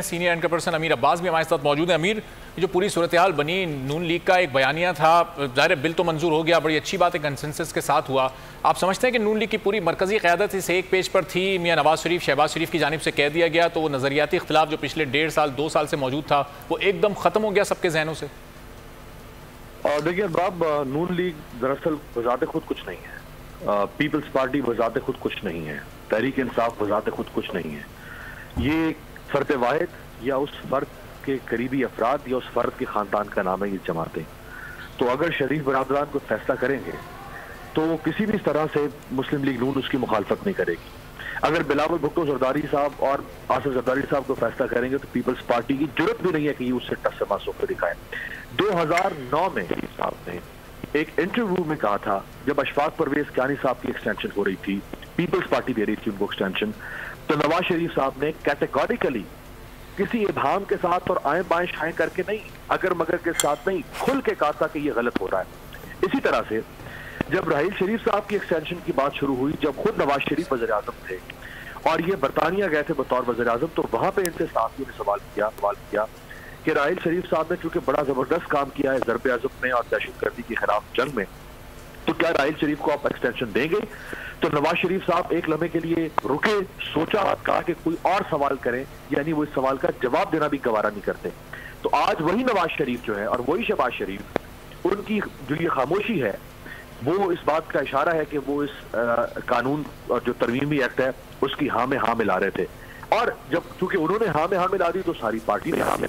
Senior anchor person امیر عباس بھی ہمارے ساتھ موجود ہیں۔ امیر، جو پوری صورتحال بنی، نون لیگ کا ایک بیانیہ تھا، ظاہر بل تو منظور ہو گیا، بڑی اچھی بات ہے، کنسنسس کے ساتھ ہوا۔ آپ سمجھتے ہیں کہ نون لیگ کی پوری مرکزی قیادت اس ایک پیج پر تھی، میاں نواز شریف شہباز شریف کی جانب سے کہہ دیا گیا تو وہ نظریاتی اختلاف جو پچھلے 1.5 سال 2 سال سے موجود تھا وہ ایک دم ختم ہو گیا سب کے ذہنوں سے؟ دیکھیے باب، نون لیگ دراصل بذات خود کچھ نہیں ہے، پیپلز پارٹی بذات خود کچھ نہیں ہے، تحریک انصاف بذات خود کچھ نہیں ہے۔ یہ فرد واحد یا اس فرد کے قریبی افراد یا اس فرد کے خاندان کا نام ہے یہ جماعتیں۔ تو اگر شریف برادران کو فیصلہ کریں گے تو کسی بھی طرح سے مسلم لیگ نون اس کی مخالفت نہیں کرے گی۔ اگر بلاول بھٹو زرداری صاحب اور آصف زرداری صاحب کو فیصلہ کریں گے تو پیپلز پارٹی کی جرت بھی نہیں ہے کہ یہ اس سے ٹس سے مس ہو کر دکھائے۔ 2009 میں شریف صاحب نے ایک انٹرویو میں کہا تھا، جب اشفاق پرویز کیانی صاحب کی ایکسٹینشن ہو رہی تھی، پیپلز پارٹی دے رہی تھی ان کو ایکسٹینشن، تو نواز شریف صاحب نے کیٹیگوریکلی کسی ابہام کے ساتھ اور آئیں بائیں شائیں کر کے نہیں، اگر مگر کے ساتھ نہیں، کھل کے کہا تھا کہ یہ غلط ہو رہا ہے۔ اسی طرح سے جب راحیل شریف صاحب کی ایکسٹینشن کی بات شروع ہوئی، جب خود نواز شریف وزیر اعظم تھے اور یہ برطانیہ گئے تھے بطور وزیر اعظم، تو وہاں پہ ان سے صحافیوں نے سوال کیا کہ راحیل شریف صاحب نے چونکہ بڑا زبردست کام کیا ہے ضرب عضب میں اور دہشت گردی کے خلاف جنگ میں، تو کیا راحیل شریف کو آپ ایکسٹینشن دیں گے؟ تو نواز شریف صاحب ایک لمحے کے لیے رکے، سوچا، کہا کہ کوئی اور سوال کریں، یعنی وہ اس سوال کا جواب دینا بھی گوارا نہیں کرتے۔ تو آج وہی نواز شریف جو ہے اور وہی شہباز شریف، ان کی جو یہ خاموشی ہے وہ اس بات کا اشارہ ہے کہ وہ اس قانون اور جو ترمیمی ایکٹ ہے اس کی ہاں میں ہاں ملا رہے تھے، اور جب چونکہ انہوں نے ہاں میں ہاں ملا دی تو ساری پارٹی نے ہاں میں۔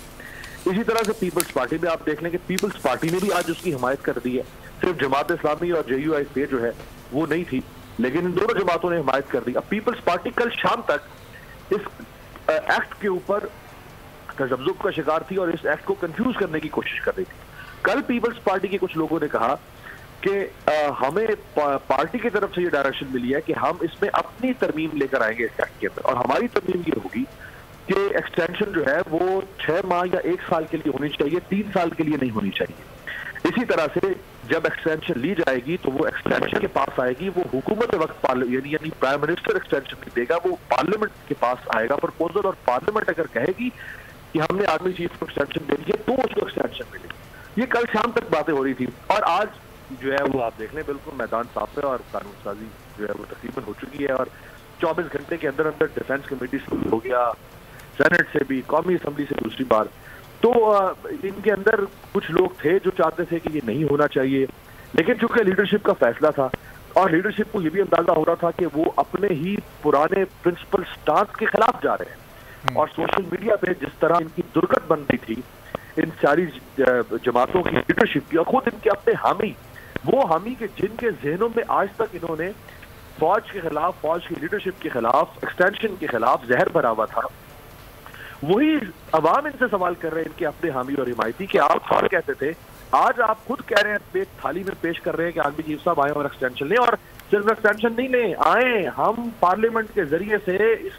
اسی طرح سے پیپلز پارٹی میں آپ دیکھ لیں کہ پیپلز پارٹی نے بھی آج اس کی حمایت کر دی ہے، صرف جماعت اسلامی اور جے یو آئی پی جو ہے وہ نہیں تھی، لیکن ان دونوں جماعتوں نے حمایت کر دی۔ اب پیپلز پارٹی کل شام تک اس ایکٹ کے اوپر تذبذب کا شکار تھی اور اس ایکٹ کو کنفیوز کرنے کی کوشش کر رہی تھی۔ کل پیپلز پارٹی کے کچھ لوگوں نے کہا کہ ہمیں پارٹی کی طرف سے یہ ڈائریکشن ملی ہے کہ ہم اس میں اپنی ترمیم لے کر آئیں گے اس ایکٹ کے اندر، اور ہماری ترمیم یہ ہوگی کہ ایکسٹینشن جو ہے وہ 6 ماہ یا 1 سال کے لیے ہونی چاہیے، 3 سال کے لیے نہیں ہونی چاہیے۔ اسی طرح سے جب ایکسٹینشن لی جائے گی تو وہ ایکسٹینشن کے پاس آئے گی، وہ حکومت وقت یعنی پرائم منسٹر ایکسٹینشن نہیں دے گا، وہ پارلیمنٹ کے پاس آئے گا پرپوزل، اور پارلیمنٹ اگر کہے گی کہ ہم نے آرمی چیف کو ایکسٹینشن دے دی ہے تو اس کو ایکسٹینشن ملے گی۔ یہ کل شام تک باتیں ہو رہی تھی، اور آج جو ہے وہ آپ دیکھ لیں بالکل میدان صاف ہے اور قانون سازی جو ہے وہ تقریباً ہو چکی ہے، اور 24 گھنٹے کے اندر اندر ڈیفینس کمیٹی سے ہو گیا، سینٹ سے بھی، قومی اسمبلی سے دوسری بار۔ تو ان کے اندر کچھ لوگ تھے جو چاہتے تھے کہ یہ نہیں ہونا چاہیے، لیکن چونکہ لیڈرشپ کا فیصلہ تھا اور لیڈرشپ کو یہ بھی اندازہ ہو رہا تھا کہ وہ اپنے ہی پرانے پرنسپل سٹانس کے خلاف جا رہے ہیں، اور سوشل میڈیا پہ جس طرح ان کی درگت بن رہی تھی ان ساری جماعتوں کی لیڈرشپ کی، اور خود ان کے اپنے حامی، وہ حامی کے جن کے ذہنوں میں آج تک انہوں نے فوج کے خلاف، فوج کی لیڈرشپ کے خلاف، ایکسٹینشن کے خلاف زہر بھرا ہوا تھا، وہی عوام ان سے سوال کر رہے ہیں، ان کے اپنے حامی اور حمایتی، کہ آپ خود کہتے تھے، آج آپ خود کہہ رہے ہیں، تھالی میں پیش کر رہے ہیں کہ آرمی چیف صاحب آئیں اور ایکسٹینشن لیں، اور صرف ایکسٹینشن نہیں لیں، آئیں ہم پارلیمنٹ کے ذریعے سے اس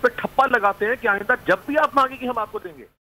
پہ ٹھپا لگاتے ہیں کہ آئندہ جب بھی آپ مانگیں گے ہم آپ کو دیں گے۔